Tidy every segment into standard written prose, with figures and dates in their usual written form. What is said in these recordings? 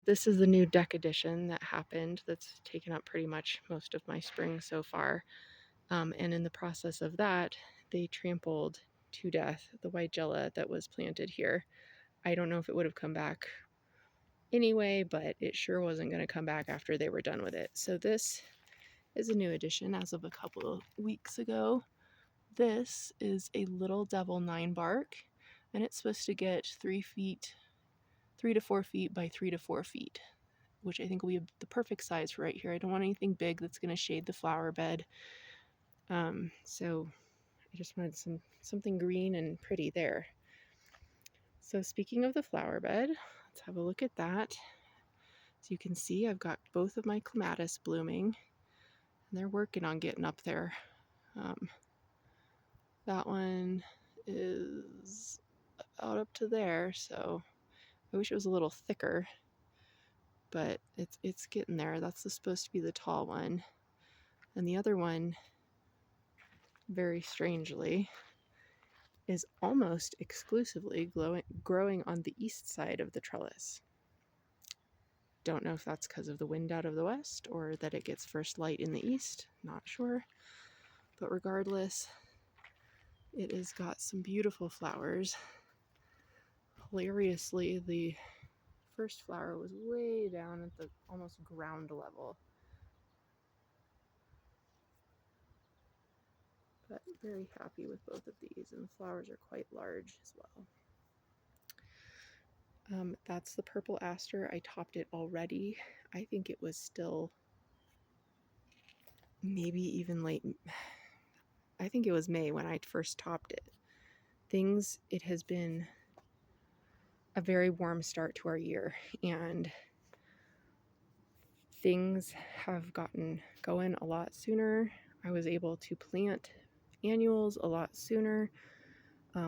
This is the new deck addition that happened that's taken up pretty much most of my spring so far. And in the process of that, they trampled to death the Weigela that was planted here. I don't know if it would have come back anyway, but it sure wasn't going to come back after they were done with it. So this is a new addition as of a couple of weeks ago. This is a Little Devil 9 bark, and it's supposed to get 3 to 4 feet by 3 to 4 feet, which I think will be the perfect size for right here. I don't want anything big that's going to shade the flower bed. So I just wanted something green and pretty there. So speaking of the flower bed, let's have a look at that. As you can see, I've got both of my clematis blooming, and they're working on getting up there. That one is about up to there, so I wish it was a little thicker, but it's getting there. That's supposed to be the tall one. And the other one, very strangely, is almost exclusively growing on the east side of the trellis. Don't know if that's because of the wind out of the west or that it gets first light in the east. Not sure. But regardless, it has got some beautiful flowers. Hilariously, the first flower was way down at the almost ground level. But very happy with both of these, and the flowers are quite large as well. That's the purple aster. I topped it already. I think it was still maybe even late. I think it was May when I first topped it. It has been a very warm start to our year, and things have gotten going a lot sooner. I was able to plant annuals a lot sooner,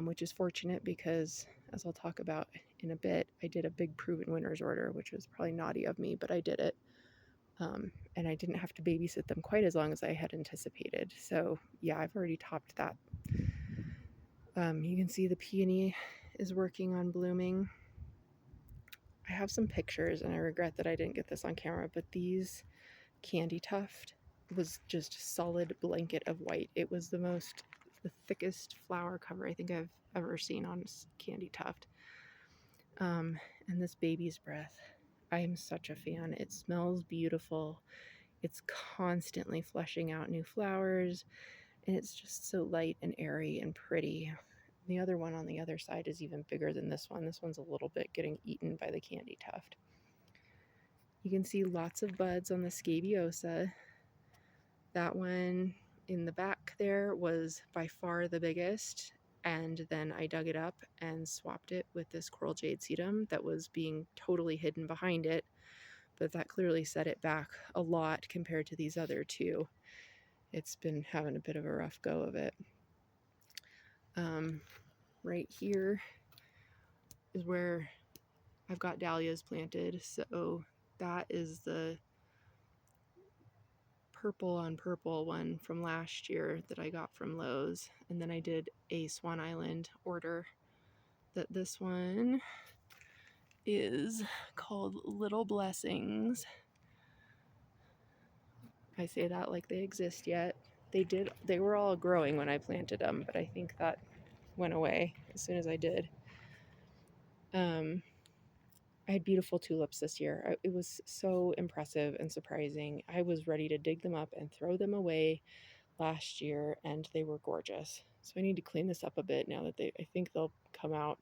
which is fortunate because, as I'll talk about in a bit, I did a big Proven Winners order, which was probably naughty of me, but I did it. And I didn't have to babysit them quite as long as I had anticipated. So yeah, I've already topped that. You can see the peony is working on blooming. I have some pictures, and I regret that I didn't get this on camera, but these Candy Tuft was just solid blanket of white. It was the thickest flower cover I think I've ever seen on Candy Tuft. And this Baby's Breath, I am such a fan. It smells beautiful. It's constantly fleshing out new flowers, and it's just so light and airy and pretty. The other one on the other side is even bigger than this one. This one's a little bit getting eaten by the Candy Tuft. You can see lots of buds on the Scabiosa. That one in the back there was by far the biggest, and then I dug it up and swapped it with this Coral Jade Sedum that was being totally hidden behind it, but that clearly set it back a lot compared to these other two. It's been having a bit of a rough go of it. Right here is where I've got dahlias planted, so that is the purple on purple one from last year that I got from Lowe's, and then I did a Swan Island order. This one is called Little Blessings. I say that like they exist yet. They were all growing when I planted them, but I think that went away as soon as I did. I had beautiful tulips this year. It was so impressive and surprising. I was ready to dig them up and throw them away last year, and they were gorgeous. So I need to clean this up a bit now that I think they'll come out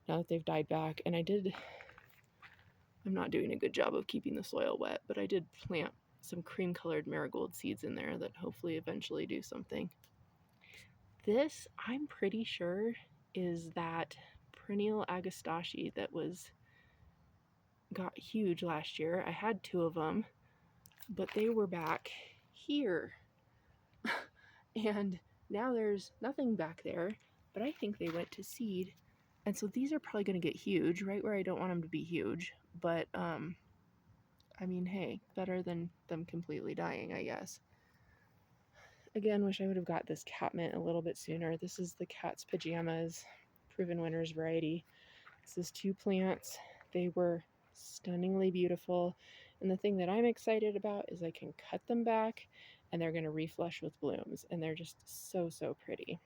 now that they've died back. And I'm not doing a good job of keeping the soil wet, but I did plant some cream colored marigold seeds in there that hopefully eventually do something. This, I'm pretty sure, is that perennial agastache that got huge last year. I had 2 of them, but they were back here. And now there's nothing back there, but I think they went to seed. And so these are probably going to get huge right where I don't want them to be huge. But, I mean, hey, better than them completely dying, I guess. Again, wish I would have got this catmint a little bit sooner. This is the Cat's Pajamas Proven Winners variety. This is 2 plants. They were stunningly beautiful. And the thing that I'm excited about is I can cut them back and they're going to reflush with blooms, and they're just so, so pretty.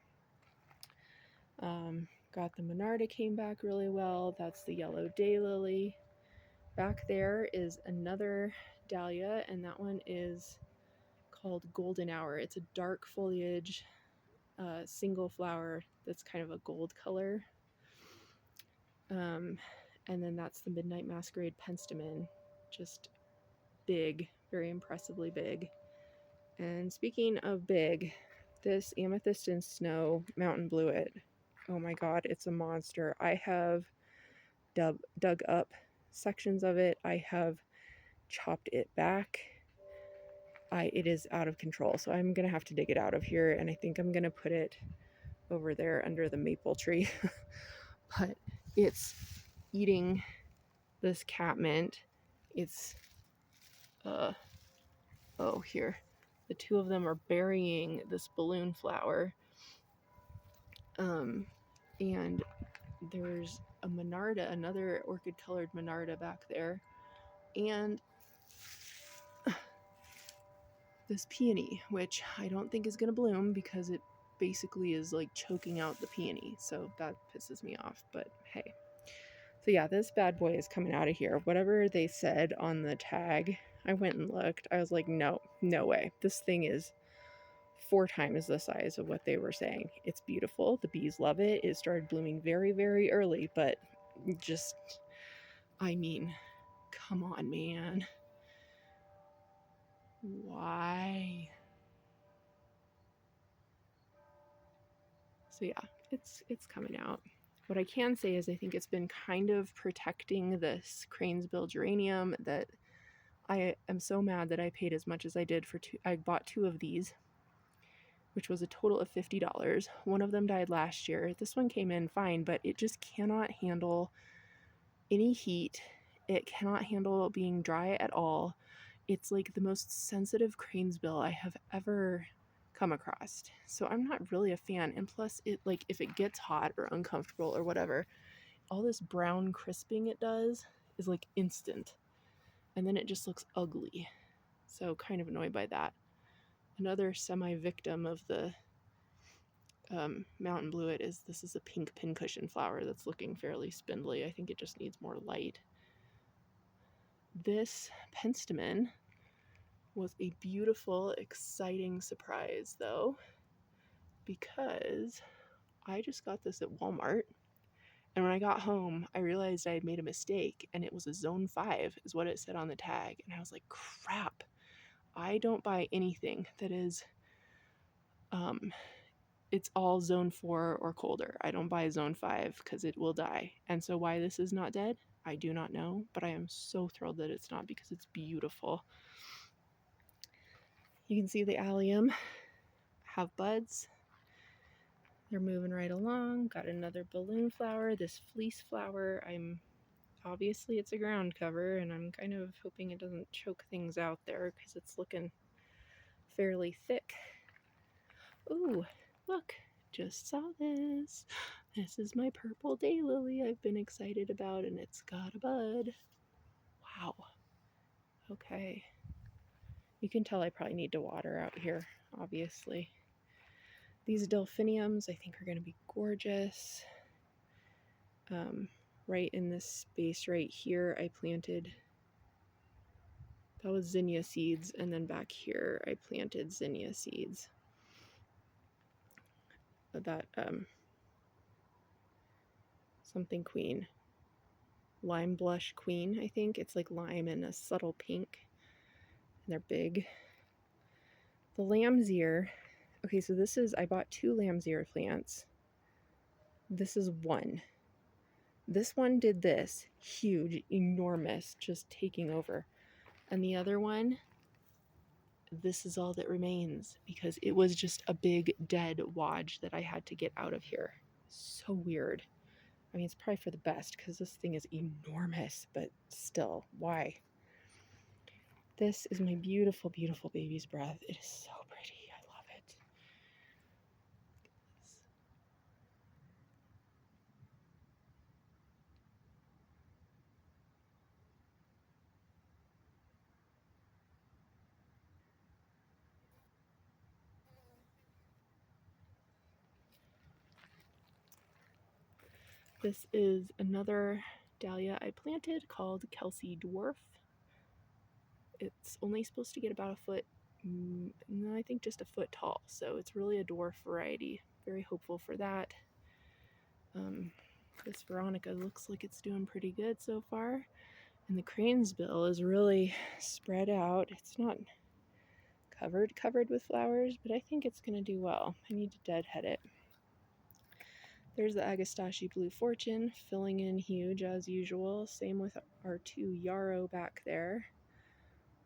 Got the Monarda came back really well. That's the yellow daylily. Back there is another dahlia, and that one is called Golden Hour. It's a dark foliage, single flower that's kind of a gold color. And then that's the Midnight Masquerade Penstemon, just big, very impressively big. And speaking of big, this Amethyst in Snow Mountain Bluet, oh my god, it's a monster. I have dug up sections of it. I have chopped it back. It is out of control, so I'm gonna have to dig it out of here, and I think I'm gonna put it over there under the maple tree. But it's eating this catmint. It's oh, here, the two of them are burying this balloon flower. And there's a Monarda, another orchid colored Monarda back there, and this peony, which I don't think is going to bloom because it basically is like choking out the peony, so that pisses me off, but hey. So yeah, this bad boy is coming out of here. Whatever they said on the tag, I went and looked. I was like, no way. This thing is 4 times the size of what they were saying. It's beautiful. The bees love it. It started blooming very, very early, but just, I mean, come on, man. Why? So yeah, it's coming out. What I can say is I think it's been kind of protecting this cranesbill geranium that I am so mad that I paid as much as I did for two. I bought 2 of these, which was a total of $50. One of them died last year. This one came in fine, but it just cannot handle any heat. It cannot handle being dry at all. It's like the most sensitive cranesbill I have ever come across. So I'm not really a fan. And plus, it, like, if it gets hot or uncomfortable or whatever, all this brown crisping it does is like instant. And then it just looks ugly. So kind of annoyed by that. Another semi-victim of the Mountain Bluet is this is a pink pincushion flower that's looking fairly spindly. I think it just needs more light. This Penstemon was a beautiful, exciting surprise, though, because I just got this at Walmart, and when I got home, I realized I had made a mistake, and it was a Zone 5, is what it said on the tag, and I was like, crap, I don't buy anything that is, it's all Zone 4 or colder. I don't buy Zone 5 because it will die, and so why this is not dead, I do not know, but I am so thrilled that it's not because it's beautiful. You can see the allium have buds. They're moving right along. Got another balloon flower. This fleece flower, obviously it's a ground cover, and I'm kind of hoping it doesn't choke things out there because it's looking fairly thick. Ooh, look, just saw this. This is my purple daylily I've been excited about, and it's got a bud. Wow. Okay. You can tell I probably need to water out here, obviously. These delphiniums I think are going to be gorgeous. Right in this space right here, I planted, that was zinnia seeds, and then back here I planted zinnia seeds. That, something queen. Lime blush queen, I think. It's like lime and a subtle pink. And they're big. The lamb's ear. Okay, so this is, I bought 2 lamb's ear plants. This is one. This one did this. Huge, enormous, just taking over. And the other one, this is all that remains because it was just a big dead wodge that I had to get out of here. So weird. I mean, it's probably for the best because this thing is enormous, but still, why? This is my beautiful, beautiful baby's breath. It is so pretty. I love it. This is another dahlia I planted called Kelsey Dwarf. It's only supposed to get about a foot, no, I think just a foot tall, so it's really a dwarf variety. Very hopeful for that. This Veronica looks like it's doing pretty good so far. And the cranesbill is really spread out. It's not covered with flowers, but I think it's going to do well. I need to deadhead it. There's the Agastache Blue Fortune filling in huge as usual. Same with our two yarrow back there.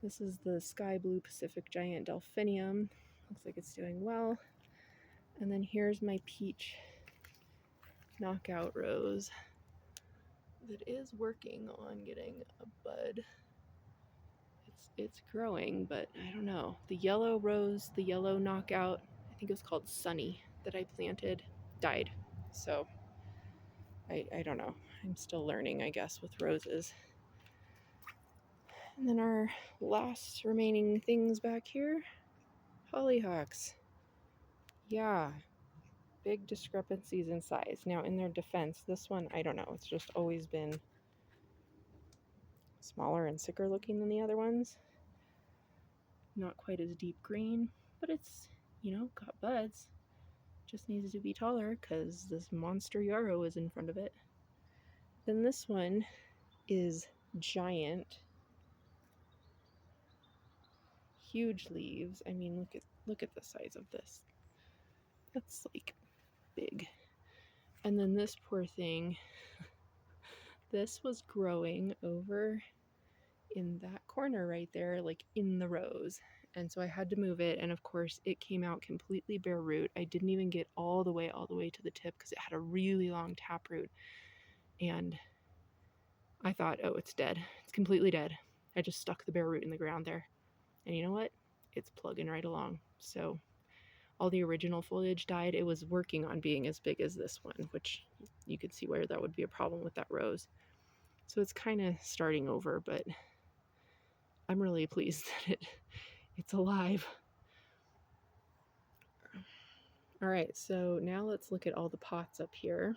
This is the Sky Blue Pacific Giant Delphinium. Looks like it's doing well. And then here's my peach knockout rose that is working on getting a bud. It's growing, but I don't know. The yellow rose, the yellow knockout, I think it was called Sunny, that I planted, died. So I don't know. I'm still learning, I guess, with roses. And then our last remaining things back here, hollyhocks. Yeah, big discrepancies in size. Now, in their defense, this one, I don't know. It's just always been smaller and sicker looking than the other ones. Not quite as deep green, but it's, got buds. Just needs to be taller because this monster yarrow is in front of it. Then this one is giant. Huge leaves. I mean, look at the size of this. That's like big. And then this poor thing, this was growing over in that corner right there, like in the rose. And so I had to move it, and of course it came out completely bare root. I didn't even get all the way to the tip because it had a really long taproot. And I thought, oh, it's dead. It's completely dead. I just stuck the bare root in the ground there. And you know what? It's plugging right along. So all the original foliage died. It was working on being as big as this one, which you could see where that would be a problem with that rose. So it's kind of starting over, but I'm really pleased that it's alive. All right, so now let's look at all the pots up here.